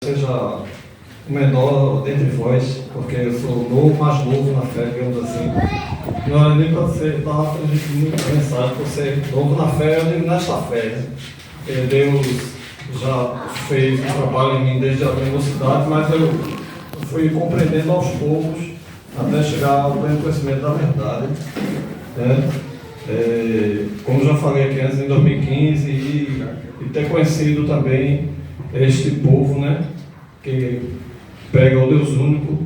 Seja o menor dentre vós, porque eu sou o mais novo na fé, digamos assim. Não é nem para você estar transmitindo a mensagem, por ser novo na fé, eu digo nesta fé. Né? Deus já fez um trabalho em mim desde a mocidade, mas eu fui compreendendo aos poucos até chegar ao pleno conhecimento da verdade. Né? Como já falei aqui antes, em 2015, e ter conhecido também este povo, né, que prega o Deus único.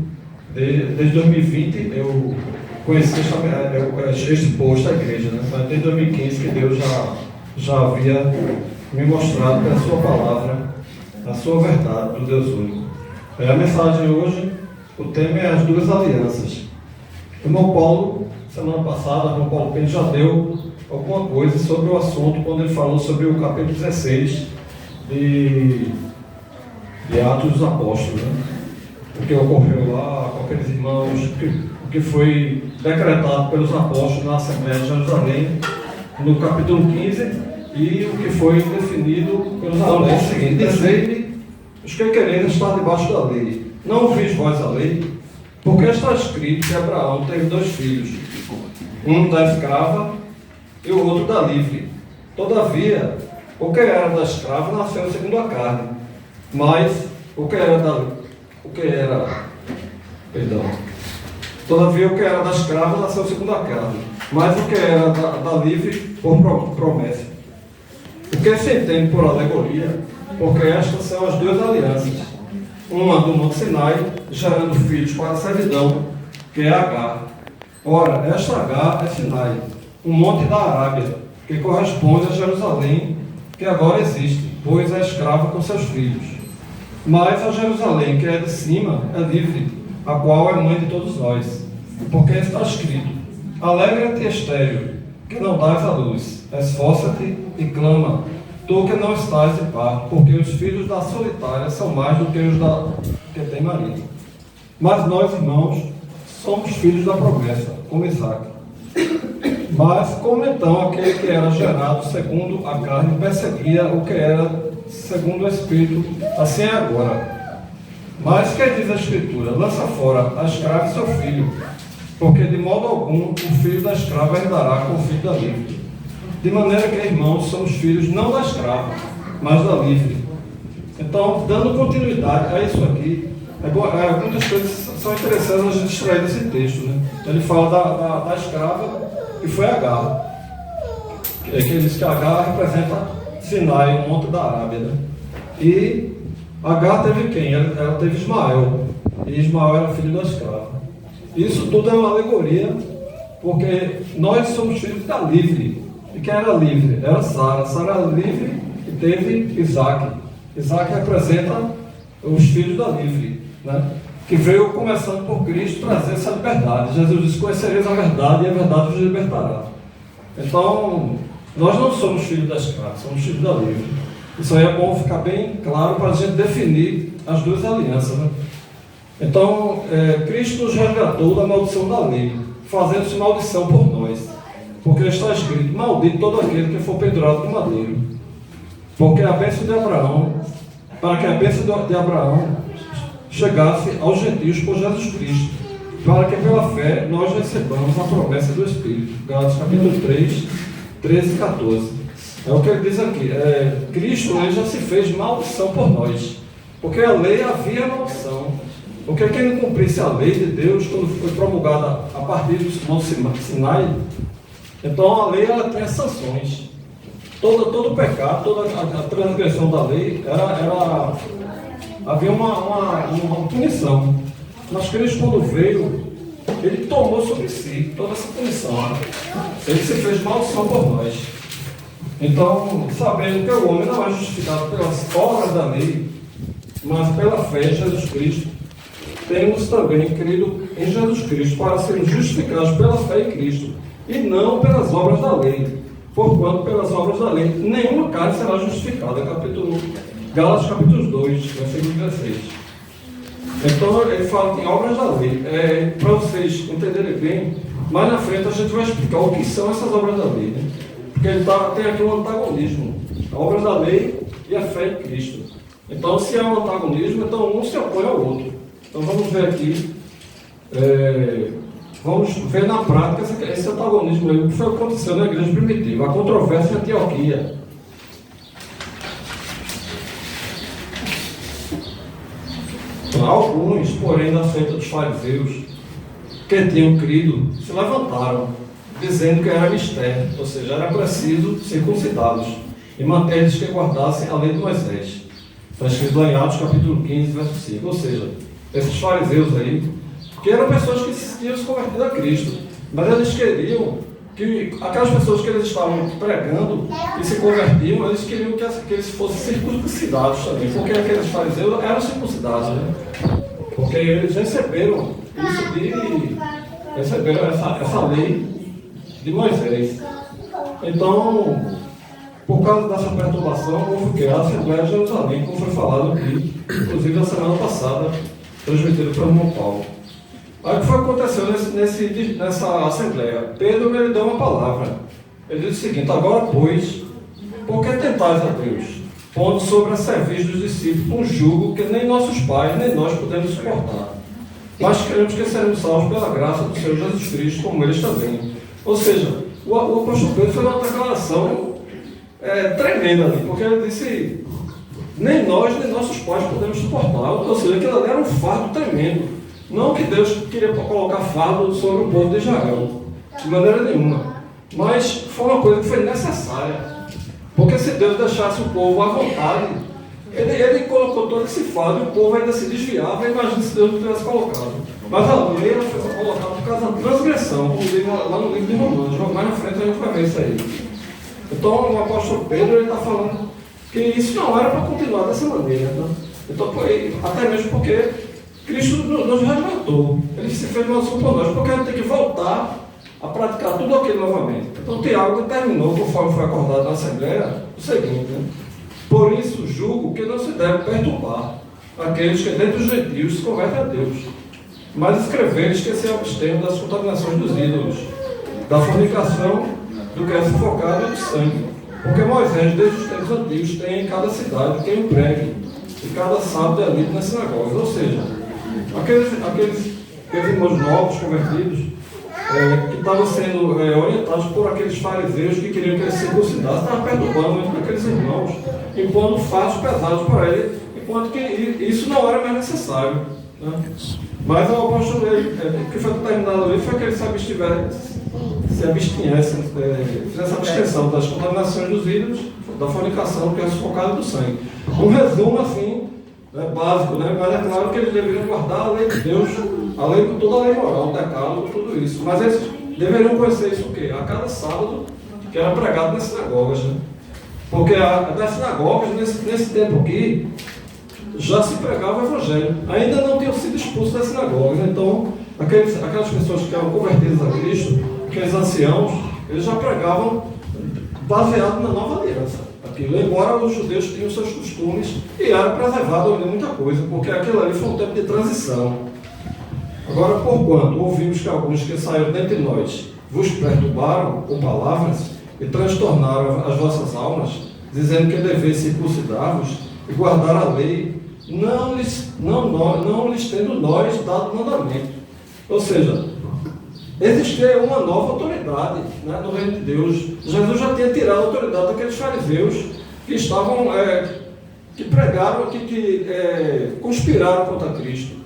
Desde 2020 eu conheci este povo, esta igreja, né, mas desde 2015 que Deus já havia me mostrado pela sua palavra a sua verdade do Deus único. A mensagem hoje, o tema é as duas alianças. O irmão Paulo, semana passada, o irmão Paulo Pena já deu alguma coisa sobre o assunto quando ele falou sobre o capítulo 16 de Atos dos Apóstolos, né? O que ocorreu lá com aqueles irmãos, o que foi decretado pelos apóstolos na Assembleia de Jerusalém, no capítulo 15, e o que foi definido pelos apóstolos. É o seguinte: dizei-lhe, os que querem estar debaixo da lei, não ouvis vós a lei? Porque está escrito que Abraão teve 2 filhos, um da escrava e o outro da livre. Todavia, o que era da escrava nasceu segundo a carne, mas todavia o que era da escrava nasceu segundo a carne, mas o que era da livre por promessa. O que se entende por alegoria, porque estas são as duas alianças, uma do Monte Sinai, gerando filhos para a servidão, que é Agar. Ora, esta Agar é Sinai, um monte da Arábia, que corresponde a Jerusalém, que agora existe, pois é escrava com seus filhos. Mas a Jerusalém, que é de cima, é livre, a qual é mãe de todos nós. Porque está escrito: alegra-te, estéril, que não dás à luz, esforça-te e clama, tu que não estás de par, porque os filhos da solitária são mais do que os que tem marido. Mas nós, irmãos, somos filhos da promessa, como Isaac. Mas como então aquele que era gerado segundo a carne perseguia o que era segundo o Espírito, assim é agora. Mas que diz a Escritura? Lança fora a escrava e seu filho, porque de modo algum o filho da escrava herdará com o filho da livre. De maneira que, irmãos, somos filhos não da escrava, mas da livre. Então, dando continuidade a isso aqui, muitas coisas são interessantes a gente extrair desse texto, né? Ele fala da escrava, que foi Agar. Que diz que Agar representa Sinai, um monte da Arábia, né? E Agar teve quem? Ela teve Ismael. E Ismael era filho da escrava. Isso tudo é uma alegoria, porque nós somos filhos da livre. E quem era livre? Era Sara. Sara era livre e teve Isaac. Isaac representa os filhos da livre, né? Que veio, começando por Cristo, trazer essa liberdade. Jesus disse: conhecereis a verdade e a verdade vos libertará. Então, nós não somos filhos da escrava, somos filhos da livre. Isso aí é bom ficar bem claro para a gente definir as duas alianças, né? Então, Cristo nos resgatou da maldição da lei, fazendo-se maldição por nós. Porque está escrito: maldito todo aquele que for pendurado no madeiro. Porque a bênção de Abraão, para que a bênção de Abraão chegasse aos gentios por Jesus Cristo, para que pela fé nós recebamos a promessa do Espírito. Gálatas capítulo 3, 13 e 14. É o que ele diz aqui. Cristo, ele já se fez maldição por nós, porque a lei havia maldição. Porque quem não cumprisse a lei de Deus, quando foi promulgada a partir do Monte Sinai, então a lei, ela tem as sanções. Todo pecado, toda a transgressão da lei havia uma punição. Mas Cristo, quando veio, ele tomou sobre si toda essa punição. Ele se fez maldição por nós. Então, sabendo que o homem não é justificado pelas obras da lei, mas pela fé em Jesus Cristo, temos também crido em Jesus Cristo para sermos justificados pela fé em Cristo, e não pelas obras da lei. Porquanto pelas obras da lei nenhuma carne será justificada. Gálatas capítulo 2, versículo 16. Então ele fala que em obras da lei, para vocês entenderem bem, mais na frente a gente vai explicar o que são essas obras da lei, né? Porque ele tem aqui um antagonismo, a obra da lei e a fé em Cristo. Então, se há um antagonismo, então um se opõe ao outro. Então, vamos ver aqui, vamos ver na prática esse antagonismo aí, o que foi aconteceu na igreja primitiva, a controvérsia em Antioquia. Alguns, porém, da seita dos fariseus, que tinham crido, se levantaram, dizendo que era mistério, ou seja, era preciso circuncidá-los e manter-lhes que guardassem a lei de Moisés. Está escrito lá em Atos capítulo 15, verso 5. Ou seja, esses fariseus aí, que eram pessoas que tinham se convertido a Cristo, mas eles queriam que aquelas pessoas que eles estavam pregando e se convertiam, eles queriam que eles fossem circuncidados também, porque aqueles fariseus eram circuncidados, né? Porque eles receberam isso receberam essa lei de Moisés. Então, por causa dessa perturbação, houve que a Assembleia de Jerusalém, como foi falado aqui, inclusive na semana passada, transmitido pelo irmão Paulo. Aí o que foi acontecendo nessa Assembleia? Pedro ele deu uma palavra. Ele disse o seguinte: agora, pois, por que tentais a Deus, pondo sobre a cerviz dos discípulos um jugo que nem nossos pais, nem nós podemos suportar? Mas cremos que seremos salvos pela graça do Senhor Jesus Cristo, como eles também. Ou seja, o apóstolo Pedro fez uma declaração tremenda ali, porque ele disse: nem nós, nem nossos pais podemos suportar. Ou seja, aquilo ali era um fardo tremendo. Não que Deus queria colocar fardo sobre o povo de Israel, de maneira nenhuma. Mas foi uma coisa que foi necessária. Porque se Deus deixasse o povo à vontade, ele colocou todo esse fardo e o povo ainda se desviava. Imagina se Deus não tivesse colocado. Mas a lei foi colocada por causa da transgressão, como diz lá no livro de Romanos. Mais na frente a gente vai ver isso aí. Então o apóstolo Pedro está falando que isso não era para continuar dessa maneira. Né? Então, até mesmo porque Cristo nos resgatou. Ele se fez uma por nós, porque a gente tem que voltar a praticar tudo aquilo novamente. Então Tiago determinou, conforme foi acordado na Assembleia, o seguinte: né? Por isso julgo que não se deve perturbar aqueles que dentre os gentios se convertem a Deus, mas escrever-lhes que se abstenham das contaminações dos ídolos, da fornicação, do que é sufocado e do sangue. Porque Moisés, desde os tempos antigos, tem em cada cidade quem o pregue, e cada sábado é lido nas sinagogas. Ou seja, aqueles irmãos novos, convertidos, que estavam sendo orientados por aqueles fariseus que queriam que eles se circuncidassem, estavam perturbando muito aqueles irmãos, impondo fardos pesados para ele, enquanto que isso não era mais necessário. Né? Mas o apóstolo, o que foi determinado ali foi que ele se abstinhesse, fizesse a abstenção das contaminações dos ídolos, da fornicação, que é sufocado do sangue. Um resumo assim, básico, né? Mas é claro que eles deveriam guardar a lei de Deus, toda a lei moral, o decálogo, tudo isso. Mas eles deveriam conhecer isso o quê? A cada sábado, que era pregado nas sinagogas. Né? Porque nas sinagogas, nesse tempo aqui, já se pregava o Evangelho. Ainda não tinham sido expulsos das sinagogas. Então, aquelas pessoas que eram convertidas a Cristo, aqueles anciãos, eles já pregavam baseado na nova aliança. Aquilo, embora os judeus tinham seus costumes e era preservado ainda muita coisa, porque aquilo ali foi um tempo de transição. Agora, porquanto ouvimos que alguns que saíram dentre nós vos perturbaram com palavras e transtornaram as vossas almas, dizendo que deveis circuncidar-vos e guardar a lei, não lhes tendo nós dado mandamento. Ou seja, existia uma nova autoridade, né, no reino de Deus. Jesus já tinha tirado a autoridade daqueles fariseus que estavam, que pregaram, que conspiraram contra Cristo.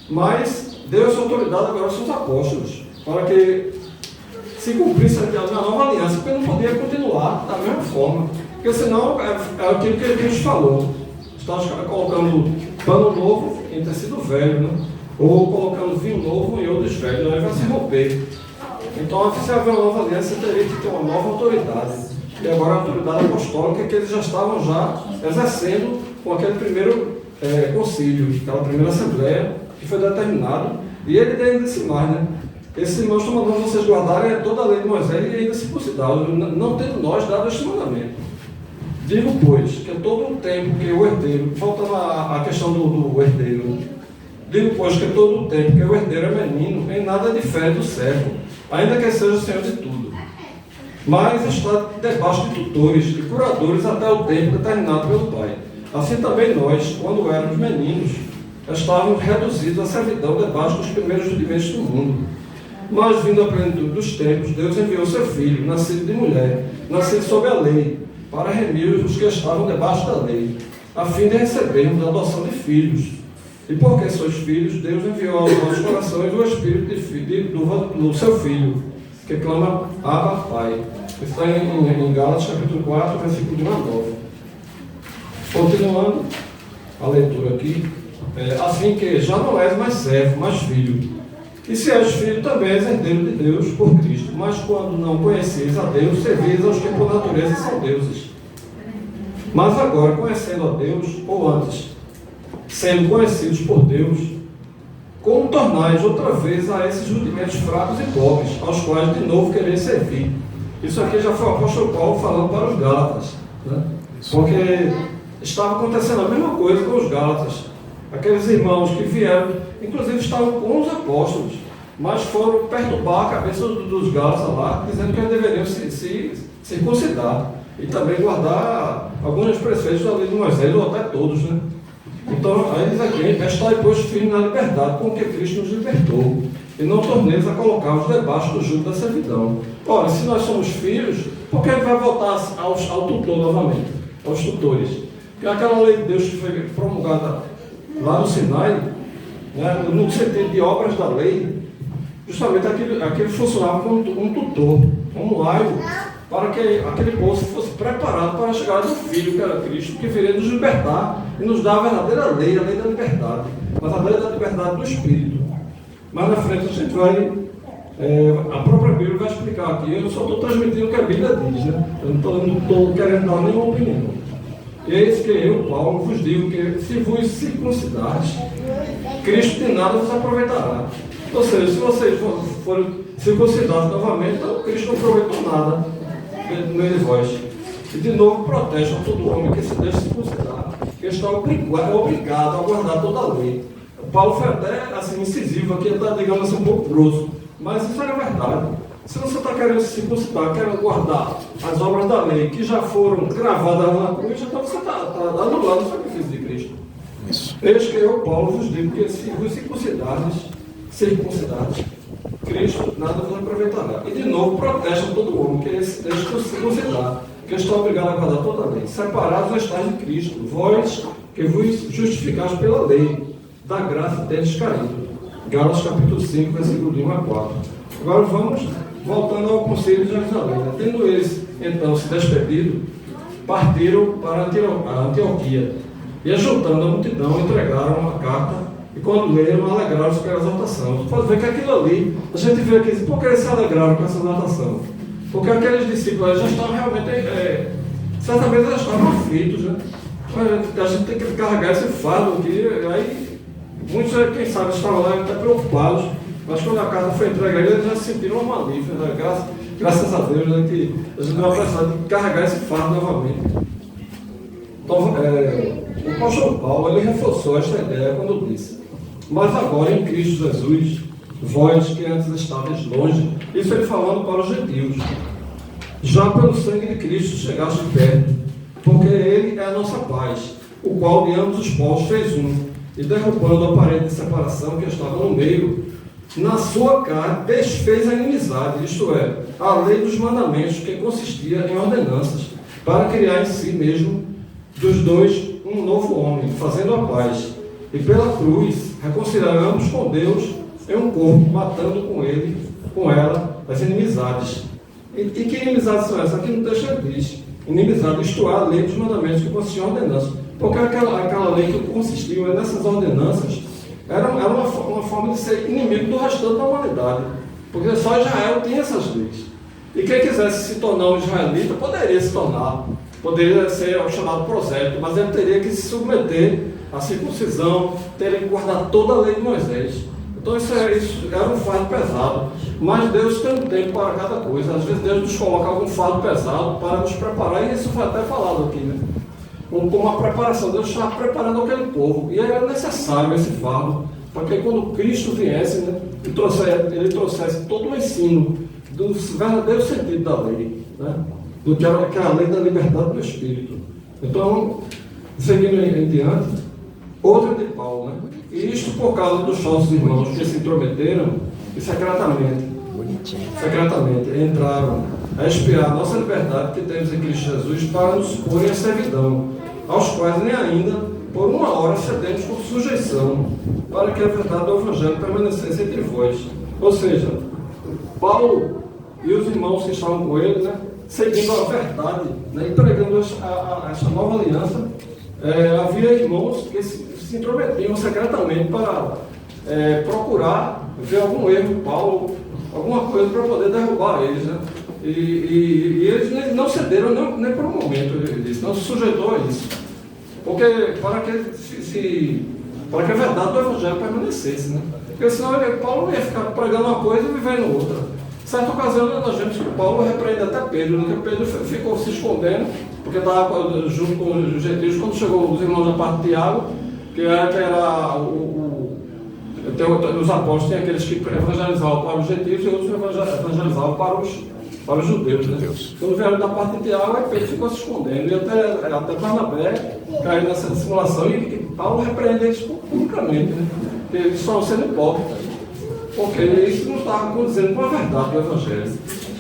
Mas deu essa autoridade agora aos seus apóstolos, para que se cumprisse a nova aliança, porque não podia continuar da mesma forma, porque senão é aquilo que ele nos falou. Está colocando pano novo em tecido velho, né? Ou colocando vinho novo em outros velhos, aí vai se romper. Então, se haver uma nova aliança, você teria que ter uma nova autoridade. E agora a autoridade apostólica que eles já estavam exercendo com aquele primeiro concílio, aquela primeira assembleia que foi determinado. E ele ainda disse mais, né? Esses irmãos estão mandando vocês guardarem toda a lei de Moisés e ainda se circuncidar, não tendo nós dado este mandamento. Digo, pois, que todo o tempo que o herdeiro, voltando à questão do herdeiro, digo, pois, que todo o tempo que o herdeiro é menino, em nada difere do servo, ainda que seja o senhor de tudo, mas está debaixo de tutores e curadores até o tempo determinado pelo pai. Assim também nós, quando éramos meninos, estávamos reduzidos à servidão debaixo dos primeiros rudimentos do mundo. Mas, vindo à plenitude dos tempos, Deus enviou seu Filho, nascido de mulher, nascido sob a lei, para remir os que estavam debaixo da lei, a fim de recebermos a adoção de filhos. E porque sois filhos, Deus enviou aos nossos corações o Espírito do seu Filho, que clama Abba, Pai. Isso está em Gálatas, capítulo 4, versículo de 1 a 9. Continuando a leitura aqui, assim que já não és mais servo, mas filho. E se és filho, também és herdeiro de Deus por Cristo. Mas quando não conheceis a Deus, servis aos que por natureza são deuses. Mas agora, conhecendo a Deus, ou antes, sendo conhecidos por Deus, como tornais outra vez a esses rudimentos fracos e pobres, aos quais de novo quereis servir. Isso aqui já foi o apóstolo Paulo falando para os Gálatas, né? Porque estava acontecendo a mesma coisa com os Gálatas. Aqueles irmãos que vieram, inclusive estavam com os apóstolos, mas foram perturbar a cabeça dos Gálatas lá, dizendo que eles deveriam se circuncidar e também guardar alguns preceitos da lei de Moisés, ou até todos, né? Então, aí diz aqui, estai, pois, firme na liberdade com que Cristo nos libertou, e não torneis a colocar-vos debaixo do jugo da servidão. Ora, se nós somos filhos, por que ele vai voltar ao tutor novamente, aos tutores? Porque aquela lei de Deus que foi promulgada lá no Sinai, né, no sentido de obras da lei, justamente aquele funcionava como um tutor, como um aio, para que aquele povo fosse preparado para a chegada do Filho, que era Cristo, que viria nos libertar e nos dar a verdadeira lei, a lei da liberdade, mas a lei da liberdade do Espírito. Mais na frente a gente vai, a própria Bíblia vai explicar aqui, eu só estou transmitindo o que a Bíblia diz, né? Eu não estou querendo dar nenhuma opinião. E é isso que eu, Paulo, vos digo, que se vos circuncidares, Cristo de nada vos aproveitará. Ou seja, se vocês forem circuncidados novamente, então Cristo não aproveitou nada no meio de vós. E de novo protestam todo homem que se deixa circuncidar, que está obrigado a guardar toda a lei. Paulo foi até assim, incisivo aqui, está, digamos assim, um pouco grosso, mas isso é verdade. Se você está querendo se circuncidar, querendo guardar as obras da lei que já foram gravadas lá na cruz, então você está anulando o sacrifício de Cristo. Isso. Eis que eu, Paulo, vos digo que se vos circuncidares, Cristo nada vos aproveitará. E de novo protestam todo homem que deixa de circuncidar, que está obrigado a guardar toda a lei. Separados estáis de Cristo, vós que vos justificais pela lei, da graça tendes caído. Gálatas capítulo 5, versículo 1 a 4. Agora vamos voltando ao conselho de Jerusalém. Tendo eles então se despedido, partiram para a Antioquia. E ajuntando a multidão, entregaram a carta, e quando leram, alegraram-se pela exortação. Você pode ver que aquilo ali, a gente vê aqui, por que eles se alegraram com essa exortação? Porque aqueles discípulos já estavam realmente, certamente já estavam aflitos, né? A gente tem que carregar esse fardo aqui, aí muitos, quem sabe, estavam lá até preocupados, mas quando a carta foi entregue, eles já se sentiram uma alívio, né? Graças a Deus, né, que a gente não vai precisar de carregar esse fardo novamente. Então, o apóstolo Paulo, ele reforçou esta ideia quando disse: mas agora em Cristo Jesus, vós que antes estáveis longe, isso ele falando para os gentios, já pelo sangue de Cristo chegaste perto, porque ele é a nossa paz, o qual de ambos os povos fez um, e derrubando a parede de separação que estava no meio, na sua carne desfez a inimizade, isto é, a lei dos mandamentos, que consistia em ordenanças, para criar em si mesmo dos dois um novo homem, fazendo a paz, e pela cruz reconciliamos com Deus em um corpo, matando com ela as inimizades. E que inimizades são essas? Aqui no texto diz: inimizade, isto é, a lei dos mandamentos, que consistia em ordenanças. Porque aquela lei que consistia nessas ordenanças era uma forma de ser inimigo do restante da humanidade. Porque só Israel tinha essas leis. E quem quisesse se tornar um israelita poderia se tornar. Poderia ser o chamado prosélito, mas ele teria que se submeter à circuncisão, teria que guardar toda a lei de Moisés. Então isso era um fardo pesado. Mas Deus tem um tempo para cada coisa. Às vezes Deus nos coloca algum fardo pesado para nos preparar, e isso foi até falado aqui, né? Como uma preparação. Deus estava preparando aquele povo, e era necessário esse fardo, para que quando Cristo viesse, né, ele trouxesse todo o ensino do verdadeiro sentido da lei, né? Do que era a lei da liberdade do Espírito. Então, Seguindo em diante, outra de Paulo, né? E isto por causa dos falsos irmãos que se intrometeram e secretamente entraram a expiar a nossa liberdade que temos em Cristo Jesus para nos pôr em servidão, aos quais nem ainda por uma hora cedemos por sujeição, para que a verdade do Evangelho permanecesse entre vós. Ou seja, Paulo e os irmãos que estavam com ele, né, seguindo a verdade, né, e pregando essa nova aliança, havia irmãos que se intrometiam secretamente para procurar ver algum erro em Paulo, alguma coisa para poder derrubar eles, né? E eles não cederam nem por um momento disso, não se sujeitou a isso. Porque para que a verdade do Evangelho permanecesse, né? Porque senão Paulo ia ficar pregando uma coisa e vivendo outra. Certa ocasião nós vemos que Paulo repreende até Pedro, né? Que Pedro ficou se escondendo, porque estava junto com os gentios. Quando chegou os irmãos da parte de Tiago, que era os apóstolos, tem aqueles que evangelizavam para os gentios e outros evangelizavam para os judeus, né? Quando vieram da parte de Tiago, aí Pedro ficou se escondendo, e até Barnabé caiu nessa dissimulação, e Paulo repreende eles publicamente, né? Que eles estão sendo hipócritas, porque isso não está condizendo com a verdade do Evangelho.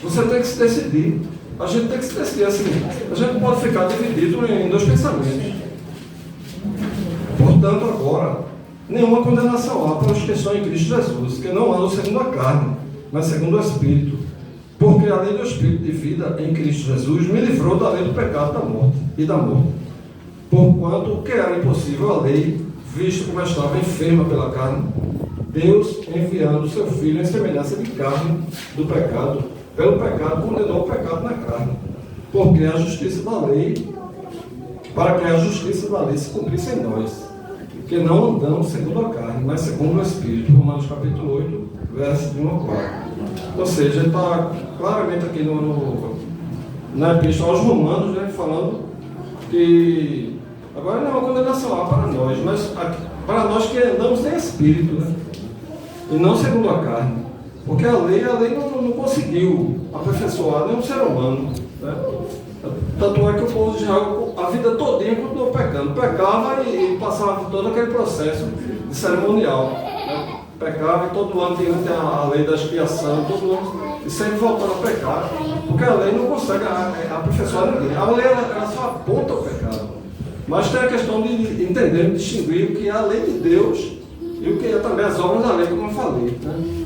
Você tem que se decidir, a gente tem que se decidir assim, a gente não pode ficar dividido em dois pensamentos. Portanto, agora, nenhuma condenação há para os que estão em Cristo Jesus, que não andam segundo a carne, mas segundo o Espírito. Porque a lei do Espírito de vida em Cristo Jesus me livrou da lei do pecado da morte. Porquanto o que era impossível à lei, visto como estava enferma pela carne, Deus, enviando o seu Filho em semelhança de carne do pecado, pelo pecado condenou o pecado na carne, porque a justiça da lei, para que a justiça da lei se cumprisse em nós, que não andamos segundo a carne, mas segundo o Espírito. Romanos capítulo 8, versos de 1 a 4. Ou seja, ele está claramente aqui na Epístola aos Romanos, né, falando que agora não é uma condenação há para nós, mas para nós que andamos em Espírito, né, e não segundo a carne. Porque a lei não conseguiu aperfeiçoar nenhum ser humano, né? Tanto é que o povo de Israel, a vida todinha, continuou pecando. Pecava e passava todo aquele processo de cerimonial, né? Pecava e todo ano tinha a lei da expiação, todo ano, e sempre voltando a pecar, porque a lei não consegue aperfeiçoar ninguém. A lei ela só aponta o pecado. Mas tem a questão de entender, distinguir o que é a lei de Deus e o que é também as obras da lei, como eu falei, né?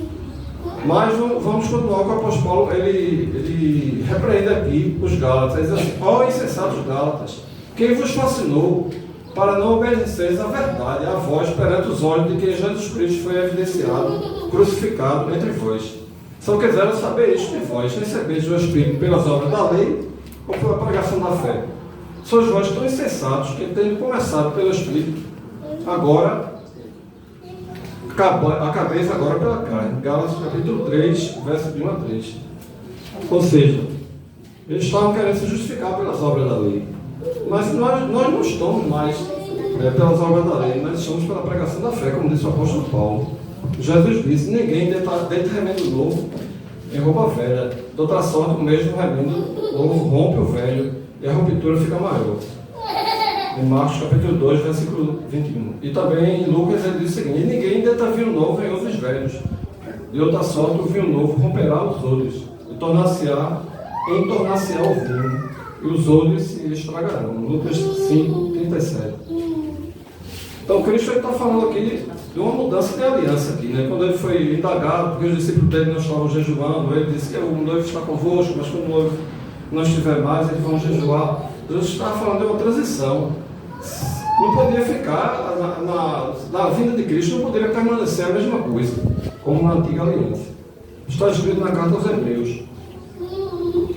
Mas vamos continuar com o apóstolo Paulo. Ele repreende aqui os Gálatas. Ele diz assim: ó insensatos Gálatas, quem vos fascinou para não obedeceres à verdade, a vós, perante os olhos de quem Jesus Cristo foi evidenciado, crucificado entre vós. Só quiseram saber isto de vós: recebeis o Espírito pelas obras da lei ou pela pregação da fé? Sois vós tão insensatos que, tendo começado pelo Espírito, agora acabeis agora pela carne. Gálatas capítulo 3, verso de 1 a 3. Ou seja, eles estavam querendo se justificar pelas obras da lei. Mas nós não estamos mais pelas obras da lei, nós estamos pela pregação da fé, como disse o apóstolo Paulo. Jesus disse: ninguém deita remendo novo em roupa velha, de outra sorte o mesmo remendo novo rompe o velho e a ruptura fica maior. Em Marcos capítulo 2, versículo 21. E também em Lucas ele diz o seguinte: e ninguém deita vinho novo em outros velhos, de outra sorte o vinho novo romperá os odres, e tornar-se-á o vinho, e os odres se estragarão. Lucas 5, 37. Então Cristo está falando aqui de uma mudança de aliança aqui, né? Quando ele foi indagado, porque os discípulos dele não estavam jejuando, ele disse que o noivo está convosco, mas quando o noivo não estiver mais, eles vão jejuar. Jesus estava falando de uma transição. Não podia ficar, na vinda de Cristo, não poderia permanecer a mesma coisa, como na antiga aliança. Está escrito na carta aos Hebreus.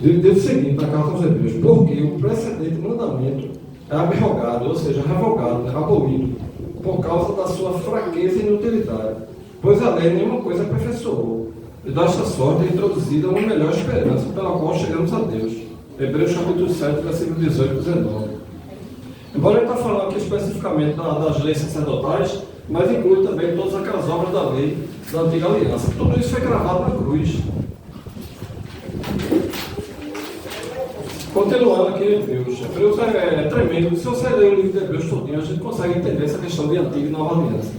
Diz o seguinte, na carta aos Hebreus: porque o precedente mandamento é abrogado, ou seja, revogado, né, abolido, por causa da sua fraqueza e inutilidade, pois a lei nenhuma coisa aperfeiçoou, e desta sorte é introduzida uma melhor esperança, pela qual chegamos a Deus. Hebreus capítulo 7, versículo 18 e 19. Embora ele está falando aqui especificamente das leis sacerdotais, mas inclui também todas aquelas obras da lei da antiga aliança. Tudo isso foi gravado na cruz. Continuando aqui em Hebreus. Hebreus é tremendo. Se você ler o livro de Hebreus todinho, a gente consegue entender essa questão de antiga e nova aliança.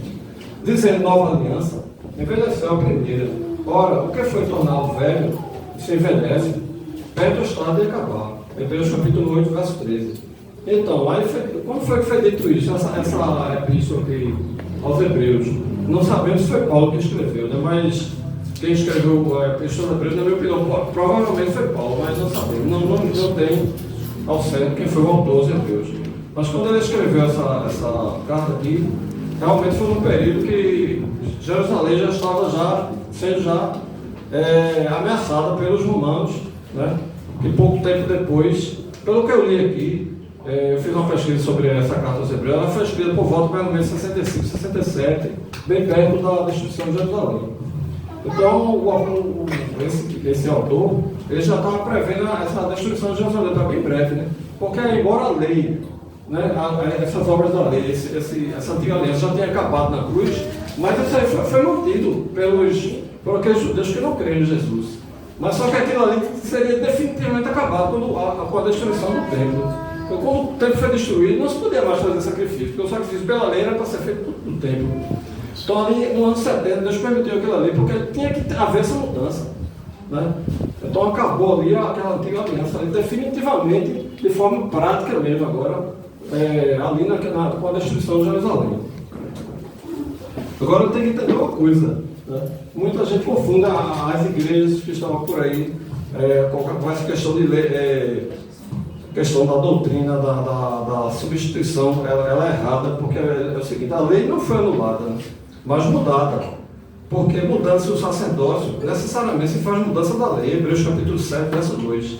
Dizendo nova aliança, envelheceu a primeira. Ora, o que foi tornado velho, se envelhece, perto está de acabar. Hebreus capítulo 8, verso 13. Então, como foi que foi dito isso? Essa epístola aqui aos Hebreus. Não sabemos se foi Paulo que escreveu, né? Mas quem escreveu a epístola aos Hebreus, na minha opinião, provavelmente foi Paulo, mas não sabemos. Não tem ao certo quem foi o autor dos Hebreus. Mas quando ele escreveu essa carta aqui, realmente foi num período que Jerusalém já estava sendo ameaçada pelos romanos, né? E pouco tempo depois, pelo que eu li aqui, eu fiz uma pesquisa sobre essa carta aos Hebreus, ela foi escrita por volta mais ou menos 65, 67, bem perto da destruição de Jerusalém. Então, esse autor, ele já estava prevendo essa destruição de Jerusalém, está bem breve, né? Porque embora a lei, né, essas obras da lei, essa antiga aliança já tenha acabado na cruz, mas isso aí foi mantido por aqueles judeus que não creem em Jesus. Mas só que aquilo ali seria definitivamente acabado com a destruição do templo. Então, quando o templo foi destruído, não se podia mais fazer sacrifício, porque o sacrifício pela lei era para ser feito no templo. Então, ali no ano 70, Deus permitiu aquilo ali, porque tinha que haver essa mudança, né? Então, acabou ali aquela antiga aliança, ali, definitivamente, de forma prática mesmo agora, ali com a destruição de Jerusalém. Agora, tem que entender uma coisa, né? Muita gente confunde as igrejas que estavam por aí com essa questão de lei, questão da doutrina, da substituição, ela é errada, porque é o seguinte, a lei não foi anulada, né? Mas mudada. Porque mudando-se o sacerdócio, necessariamente se faz mudança da lei, Hebreus capítulo 7, verso 2.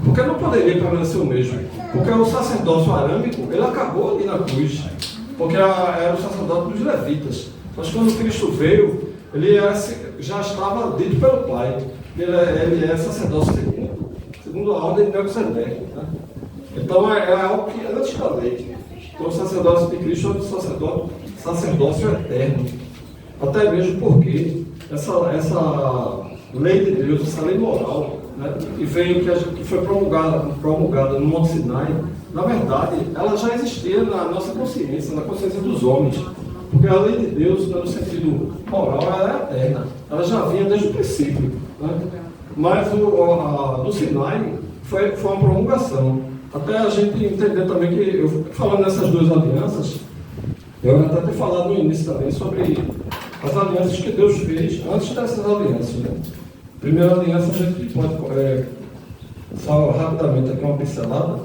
Porque não poderia permanecer o mesmo. Porque o sacerdócio arâmico, ele acabou ali na cruz. Porque era o sacerdócio dos levitas. Mas quando Cristo veio, ele já estava dito pelo Pai. Ele é sacerdócio segundo a ordem de Melquisedeque, né? Então é algo que antes da lei. Então o sacerdócio de Cristo é um sacerdócio eterno. Até mesmo porque essa lei de Deus, essa lei moral, né, que foi promulgada no Monte Sinai, na verdade, ela já existia na nossa consciência, na consciência dos homens. Porque a lei de Deus, no sentido moral, ela é eterna. Ela já vinha desde o princípio, né? Mas do Sinai foi uma promulgação. Até a gente entender também que, falando nessas duas alianças, eu até ter falado no início também sobre as alianças que Deus fez antes dessas alianças, né? Primeira aliança, a gente pode só rapidamente aqui uma pincelada.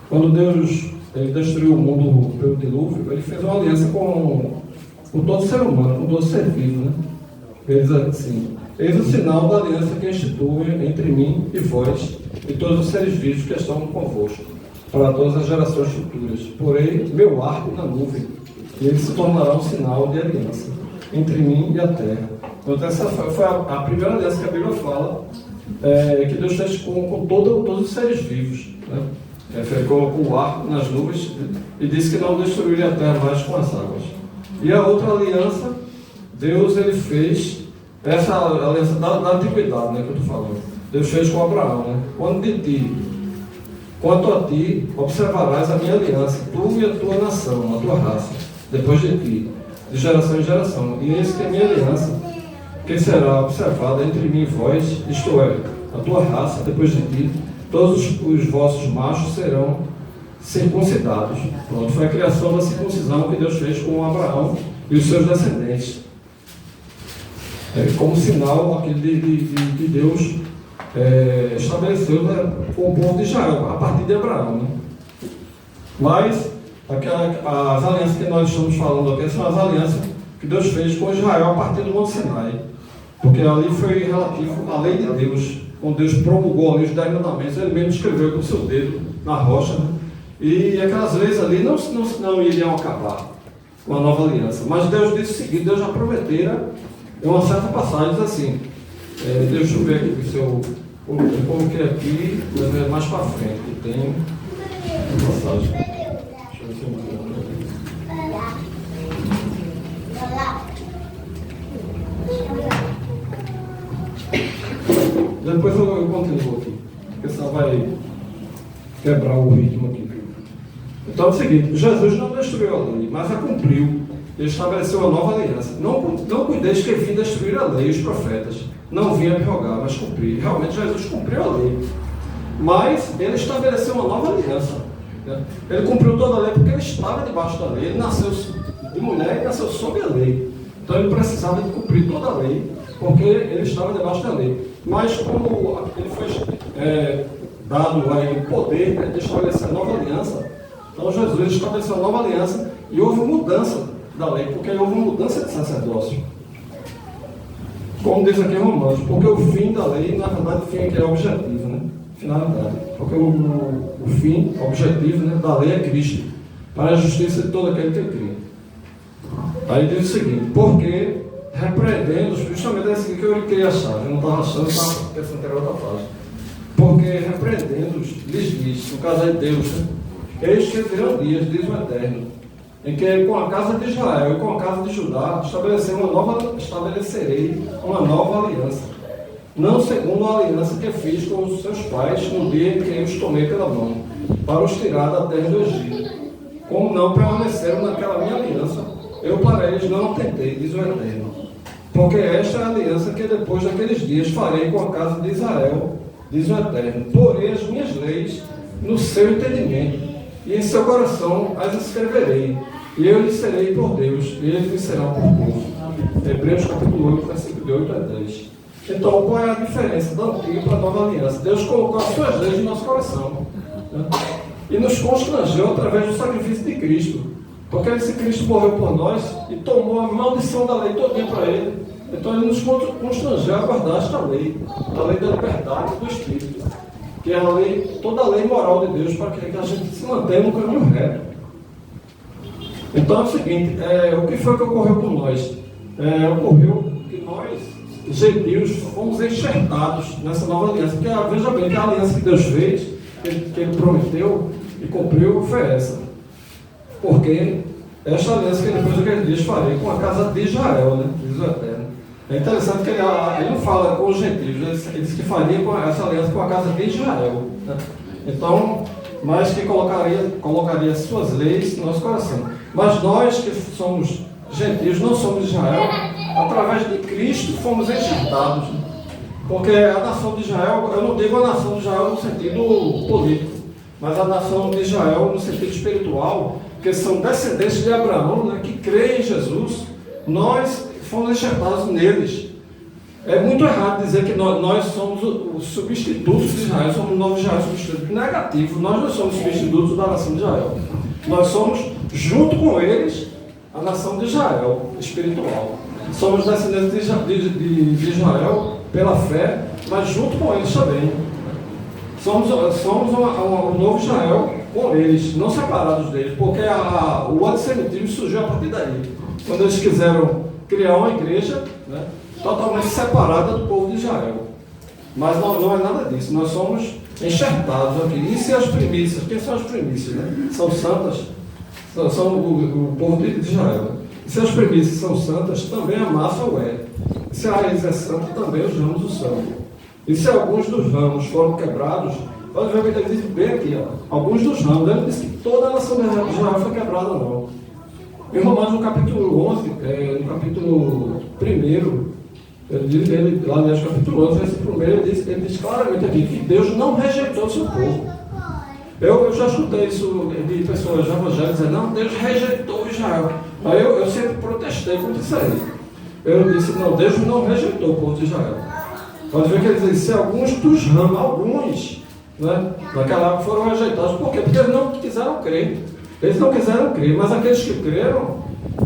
Quando Deus destruiu o mundo pelo dilúvio, ele fez uma aliança com todo ser humano, com todo ser vivo, né? Ele diz assim: eis o sinal da aliança que instituo entre mim e vós e todos os seres vivos que estão convosco, para todas as gerações futuras. Porém, meu arco na nuvem, e ele se tornará um sinal de aliança entre mim e a terra. Então, essa foi a primeira aliança que a Bíblia fala, que Deus fez com todos os seres vivos, né? Ele colocou o arco nas nuvens e disse que não destruiria a terra mais com as águas. E a outra aliança, Deus ele fez, essa aliança da antiguidade, né, que eu estou falando. Deus fez com Abraão, né? Quanto a ti, observarás a minha aliança, tu e a tua nação, a tua raça, depois de ti, de geração em geração. E eis que a minha aliança, que será observada entre mim e vós, isto é, a tua raça, depois de ti, todos os vossos machos serão circuncidados. Pronto, foi a criação da circuncisão que Deus fez com Abraão e os seus descendentes. Como sinal aqui de Deus estabeleceu, né, com o povo de Israel, a partir de Abraão, né? Mas as alianças que nós estamos falando aqui são as alianças que Deus fez com Israel a partir do Monte Sinai. Porque ali foi relativo à lei de Deus. Quando Deus promulgou ali os 10 mandamentos, ele mesmo escreveu com o seu dedo na rocha, né? E aquelas leis ali não iriam acabar com a nova aliança. Mas Deus disse o seguinte: Deus já prometera, em uma certa passagem, diz assim, deixa eu ver aqui, eu coloquei aqui, mas mais para frente, tem uma passagem. Deixa eu ver se eu encontro. Depois eu continuo aqui, porque senão vai quebrar o ritmo aqui. Então é o seguinte, Jesus não destruiu a lei, mas a cumpriu. Ele estabeleceu uma nova aliança. Não cuideis que vim destruir a lei e os profetas. Não vim abrogar, mas cumprir. Realmente Jesus cumpriu a lei. Mas ele estabeleceu uma nova aliança. Né? Ele cumpriu toda a lei porque ele estava debaixo da lei. Ele nasceu de mulher e nasceu sob a lei. Então ele precisava de cumprir toda a lei, porque ele estava debaixo da lei. Mas como ele foi dado a ele o poder de estabelecer a nova aliança, então Jesus estabeleceu a nova aliança e houve mudança da lei, porque houve mudança de sacerdócio. Como diz aqui em Romanos, porque o fim da lei, na verdade, o fim aqui é objetivo, né? Finalidade. Porque o fim, objetivo, né, da lei é Cristo, para a justiça de todo aquele que crê. Aí diz o seguinte, porque repreendendo-os, justamente é assim que eu queria achar, eu não estava achando, estava pensando que era outra frase. Porque repreendendo-os, lhes diz, no caso é Deus, né? Eis que virão dias, diz o Eterno, em que com a casa de Israel e com a casa de Judá estabelecerei uma nova aliança, não segundo a aliança que fiz com os seus pais no dia em que eu os tomei pela mão, para os tirar da terra do Egito. Como não permaneceram naquela minha aliança, eu para eles não tentei, diz o Eterno. Porque esta é a aliança que depois daqueles dias farei com a casa de Israel, diz o Eterno. Porei as minhas leis no seu entendimento, e em seu coração as escreverei, e eu lhes serei por Deus, e eles me serão por povo. Hebreus capítulo 8, versículo de 8 a 10. Então, qual é a diferença da antiga para a nova aliança? Deus colocou as suas leis no nosso coração, né? E nos constrangeu através do sacrifício de Cristo, porque esse Cristo morreu por nós e tomou a maldição da lei todinha para ele. Então ele nos constrangeu a guardar esta lei, a lei da liberdade do Espírito, que é a lei, toda a lei moral de Deus, para que a gente se mantenha no caminho reto. Então é o seguinte, o que foi que ocorreu com nós? Ocorreu que nós, gentios, fomos enxertados nessa nova aliança, porque veja bem que a aliança que Deus fez, que ele prometeu e cumpriu, foi essa. Porque esta aliança que depois daqueles dias farei com a casa de Israel, né? Diz o Eterno. É interessante que ele não fala com os gentios, ele diz que faria essa aliança com a casa de Israel, né? Então, mas que colocaria suas leis no nosso coração. Mas nós que somos gentios, não somos Israel, através de Cristo fomos enxertados, né? Porque a nação de Israel, eu não digo a nação de Israel no sentido político, mas a nação de Israel no sentido espiritual, que são descendentes de Abraão, né, que creem em Jesus, nós fomos enxertados neles. É muito errado dizer que nós somos os substitutos de Israel, somos o novo Israel substituto. Negativo, nós não somos substitutos da nação de Israel. Nós somos, junto com eles, a nação de Israel espiritual. Somos descendentes de Israel pela fé, mas junto com eles também. Somos um novo Israel com eles, não separados deles, porque o antissemitismo surgiu a partir daí. Quando eles quiseram criar uma igreja, né, totalmente separada do povo de Israel. Mas não é nada disso, nós somos enxertados aqui. E se as primícias, quem são as primícias? Né? São santas, são o povo de Israel. E se as primícias são santas, também a massa o é. E se a raiz é santa, também os ramos o são. E se alguns dos ramos foram quebrados, pode ver o que ele diz bem aqui, ó, alguns dos ramos, ele diz que toda a nação de Israel foi quebrada, não. Em Romanos, no capítulo 11, no capítulo 1, lá no capítulo 11, versículo 1, ele diz claramente aqui que Deus não rejeitou o seu povo. Eu já escutei isso de pessoas evangélicas dizendo, não, Deus rejeitou Israel. Aí eu sempre protestei contra isso aí. Eu disse, não, Deus não rejeitou o povo de Israel. Pode ver que ele diz, se alguns dos ramos, alguns, né, naquela época foram rejeitados. Por quê? Porque eles não quiseram crer. Eles não quiseram crer, mas aqueles que creram,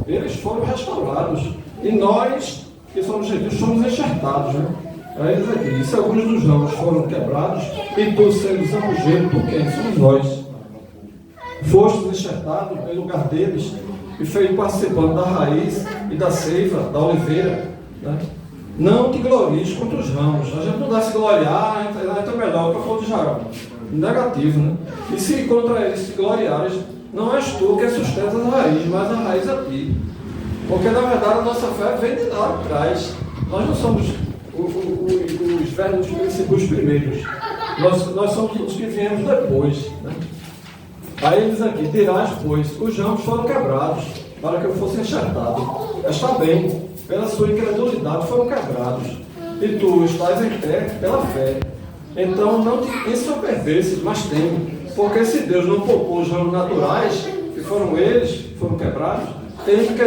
eles foram restaurados. E nós, que somos gentios, somos enxertados, né? Aí diz aqui, se alguns dos ramos foram quebrados, e tu sendo zambujeiro por quem? Somos nós. Fostes enxertados em lugar deles, e feito participando da raiz e da seiva, da oliveira, né? Não te glories contra os ramos. A gente não dá se gloriar, então é melhor que o povo de Israel. Negativo, né? E se contra eles se gloriares, não és tu que sustentas a raiz, mas a raiz a ti. Porque na verdade a nossa fé vem de lá atrás. Nós não somos os velhos princípios primeiros. Nós somos os que viemos depois. Né? Aí ele diz aqui, dirás, pois, os ramos foram quebrados, para que eu fosse enxertado. Está bem, pela sua incredulidade foram quebrados, e tu estás em pé pela fé. Então não te ensoberbeças, mas teme, porque se Deus não poupou os ramos naturais, que foram eles que foram quebrados, teme que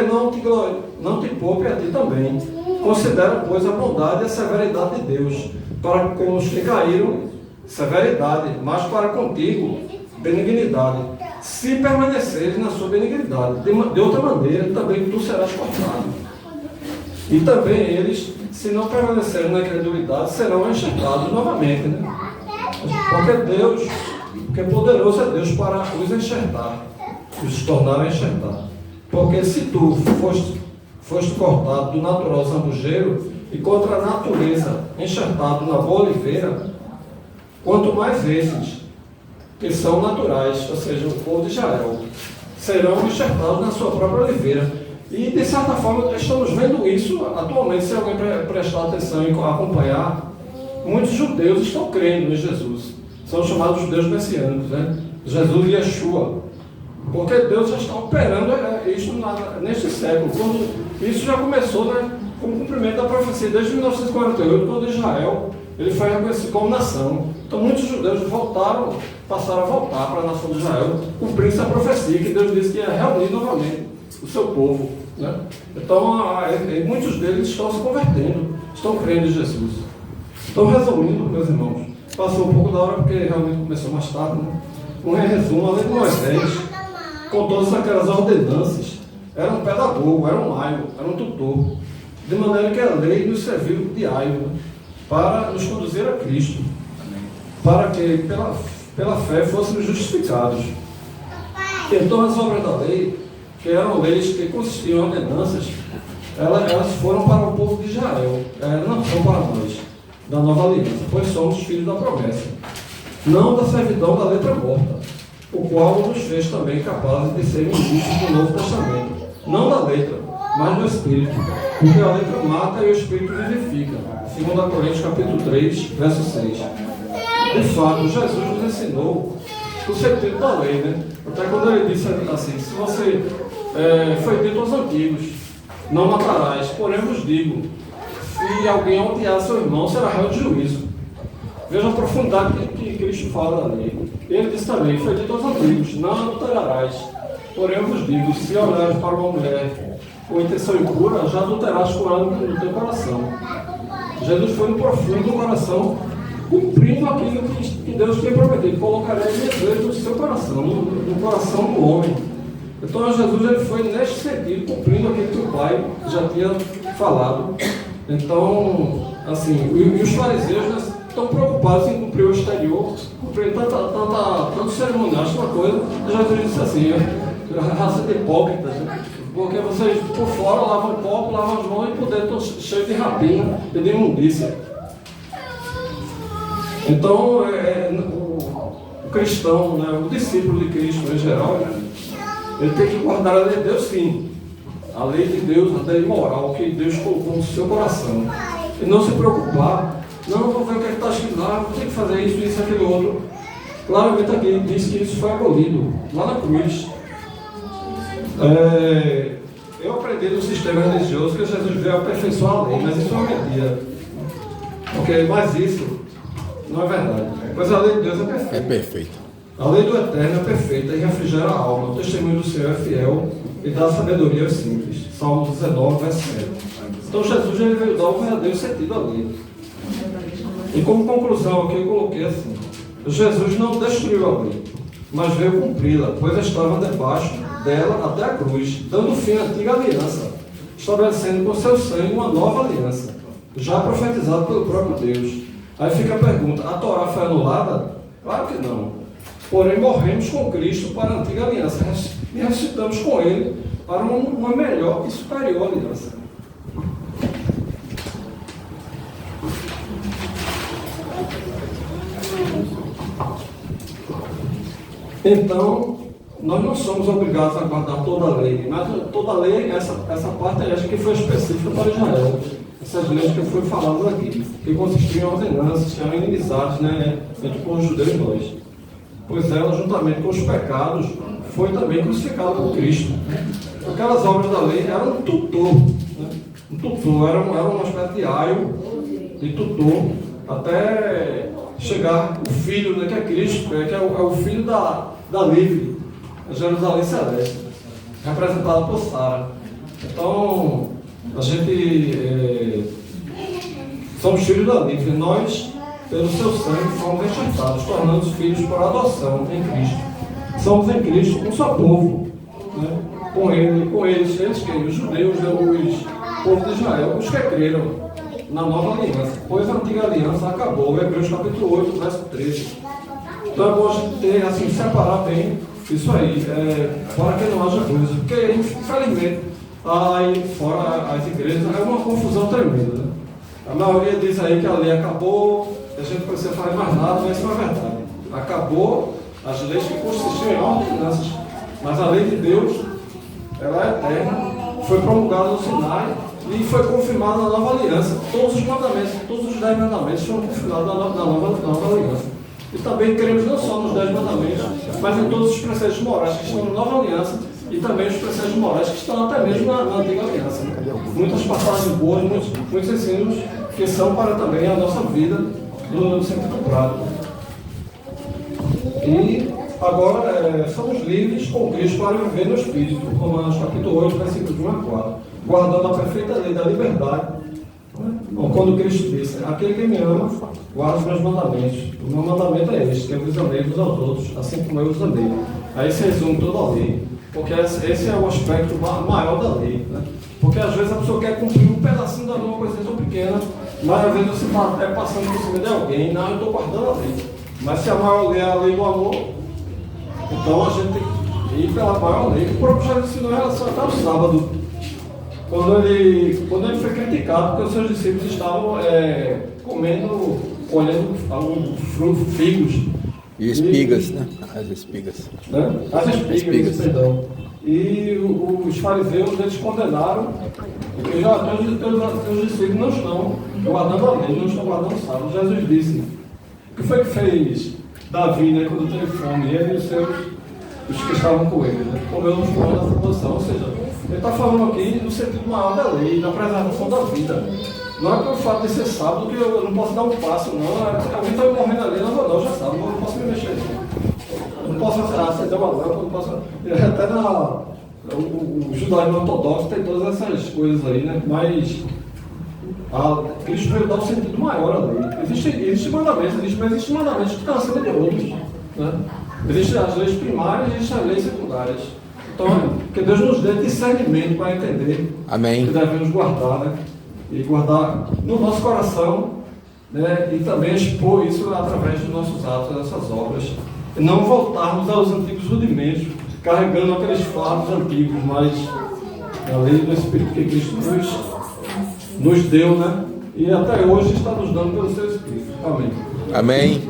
não te poupe a ti também. Considera, pois, a bondade e a severidade de Deus, para com os que caíram, severidade, mas para contigo, benignidade. Se permaneceres na sua benignidade, de outra maneira, também tu serás cortado. E também eles, se não permanecerem na incredulidade, serão enxertados novamente, né? Porque poderoso é Deus para os enxertar, os tornar a enxertar. Porque se tu foste cortado do natural zambujeiro e contra a natureza enxertado na boa oliveira, quanto mais esses, que são naturais, ou seja, o povo de Israel, serão enxertados na sua própria oliveira. E, de certa forma, estamos vendo isso atualmente, se alguém prestar atenção e acompanhar. Muitos judeus estão crendo em Jesus. São chamados judeus messiânicos, né? Jesus e Yeshua. Porque Deus já está operando isso neste século. Isso já começou, né, com o cumprimento da profecia desde 1948, quando Israel ele foi reconhecido como nação. Então muitos judeus passaram a voltar para a nação de Israel, cumprindo essa profecia que Deus disse que ia reunir novamente o seu povo. Né? Então muitos deles estão se convertendo, estão crendo em Jesus. Então, resumindo, meus irmãos, passou um pouco da hora porque realmente começou mais tarde, né? Um resumo, além de Moisés, com todas aquelas ordenanças, era um pedagogo, era um aio, era um tutor, de maneira que a lei nos serviu de aio, né? Para nos conduzir a Cristo, para que pela fé fôssemos justificados. Então as obras da lei, que eram leis que consistiam em ordenanças, elas foram para o povo de Israel, não são para nós, da nova aliança, pois somos filhos da promessa, não da servidão da letra morta, o qual nos fez também capazes de serem ministros do Novo Testamento, não da letra, mas do Espírito, porque a letra mata e o Espírito vivifica. 2 Coríntios capítulo 3, verso 6. De fato, Jesus nos ensinou o sentido da lei, né? Até quando ele disse assim, se você foi dito aos antigos, não matarás, porém vos digo, se alguém odiar seu irmão, será réu de juízo. Veja a profundidade que Cristo fala da lei. Ele disse também, foi dito aos antigos, não adulterarás, porém eu vos digo, se olhares para uma mulher com intenção impura, já adulterarás com ela no teu coração. Jesus foi no profundo do coração, cumprindo aquilo que Deus tinha prometido, colocaria as minhas leis no seu coração, no coração do homem. Então Jesus ele foi neste sentido, cumprindo aquilo que o Pai já tinha falado. Então, assim, e os fariseus, né, estão preocupados em cumprir o exterior, cumprir tanto cerimonial, uma coisa. Jesus disse assim, raça de hipócritas, né? Porque vocês por fora lavam o copo, lavam as mãos e por dentro estão cheios de rapina e de imundícia. Então, o cristão, né, o discípulo de Cristo em geral, né, ele tem que guardar a lei de Deus, sim. A lei de Deus, a lei moral que Deus colocou no seu coração. E não se preocupar, não vou ver o que está escrito lá, vou ter que fazer isso, aquilo outro. Claramente aqui diz que isso foi abolido, lá na cruz. Eu aprendi no sistema religioso que Jesus veio aperfeiçoar a lei, mas isso é uma mentira. Mas isso não é verdade. Pois a lei de Deus é perfeita. É perfeita. A lei do Eterno é perfeita e refrigera a alma. O testemunho do Senhor é fiel e dá sabedoria aos simples. Salmo 19, verso 7. Então Jesus ele veio dar o verdadeiro sentido à lei. E como conclusão aqui eu coloquei assim: Jesus não destruiu a lei, mas veio cumpri-la, pois estava debaixo dela até a cruz, dando fim à antiga aliança, estabelecendo com seu sangue uma nova aliança, já profetizada pelo próprio Deus. Aí fica a pergunta: a Torá foi anulada? Claro que não. Porém, morremos com Cristo para a antiga aliança e ressuscitamos com Ele para uma melhor e superior aliança. Então, nós não somos obrigados a guardar toda a lei, mas toda a lei, essa parte acho que foi específica para Israel. essas leis que foi falado aqui, que consistiam em ordenanças, que eram inimizades, né, entre o povo judeu e nós. Pois ela, juntamente com os pecados, foi também crucificada por Cristo. Aquelas obras da lei eram um tutor, né? Um tutor, era uma espécie de aio, de tutor, até chegar o Filho, né, que é Cristo, que é o Filho da livre, a Jerusalém Celeste, representada por Sara. Então, a gente somos filhos da livre. Nós, pelo seu sangue, fomos enxertados, tornando-nos filhos por adoção em Cristo. Somos em Cristo um só povo, né? Com eles que os judeus, o povo de Israel, os que creram na nova aliança, pois a antiga aliança acabou. Hebreus capítulo 8, verso 13. Então é bom a gente ter, assim, separar bem isso aí, para que não haja coisa, porque infelizmente aí fora as igrejas é uma confusão tremenda, né? A maioria diz aí que a lei acabou, a gente não precisa fazer mais nada, mas isso não é verdade. Acabou as leis que consistiam em ordenanças, mas a lei de Deus, ela é eterna, foi promulgada no Sinai e foi confirmada na nova aliança. Todos os mandamentos, todos os 10 mandamentos foram confirmados na nova aliança. E também queremos não só nos 10 mandamentos, mas em todos os preceitos morais que estão na nova aliança e também os preceitos morais que estão até mesmo na antiga aliança. Muitas passagens boas, muitos ensinos que são para também a nossa vida no sentido prático. E agora somos livres com Cristo para viver no Espírito. Romanos capítulo 8, versículos 1 a 4. Guardando a perfeita lei da liberdade. Quando Cristo disse: aquele que me ama, guarda os meus mandamentos. O meu mandamento é este, que eu vos amei uns aos outros, assim como eu os amei. Aí se resume toda a lei. Porque esse é o aspecto maior da lei, né? Porque às vezes a pessoa quer cumprir um pedacinho da lei, uma coisa tão pequena, mas às vezes você está passando por cima de alguém. Não, eu estou guardando a lei. Mas se a maior lei é a lei do amor, então a gente tem que ir pela maior lei. O próprio Jesus ensinou em relação até ao sábado, quando ele foi criticado porque os seus discípulos estavam colhendo figos. E espigas, né? As espigas. Né? As espigas, perdão. E os fariseus, eles condenaram, porque já teus discípulos não estão guardando a lei, não estão guardando o sábado. Jesus disse: o que foi que fez Davi, né, quando teve fome? Ele e os que estavam com ele, né? Comeu nos pão da tribulação. Ou seja, ele está falando aqui no sentido maior da lei, da preservação da vida. Não é pelo fato de ser sábado que eu não posso dar um passo, não. Alguém está morrendo ali, não, já sabe, não posso me mexer. Não posso acender uma lâmpada, não posso. Até o judaísmo ortodoxo tem todas essas coisas aí, né? Mas Cristo veio dar um sentido maior à lei. Existem mandamentos, mas existem mandamentos que estão acima de outros, né? Existem as leis primárias e existem as leis secundárias. Então, que Deus nos dê discernimento para entender. Amém. Que devemos guardar, né? E guardar no nosso coração, né? E também expor isso através dos nossos atos, dessas obras. E não voltarmos aos antigos rudimentos, carregando aqueles fardos antigos, mas a lei do Espírito que Cristo nos deu, né? E até hoje está nos dando pelo seu Espírito. Amém. Amém.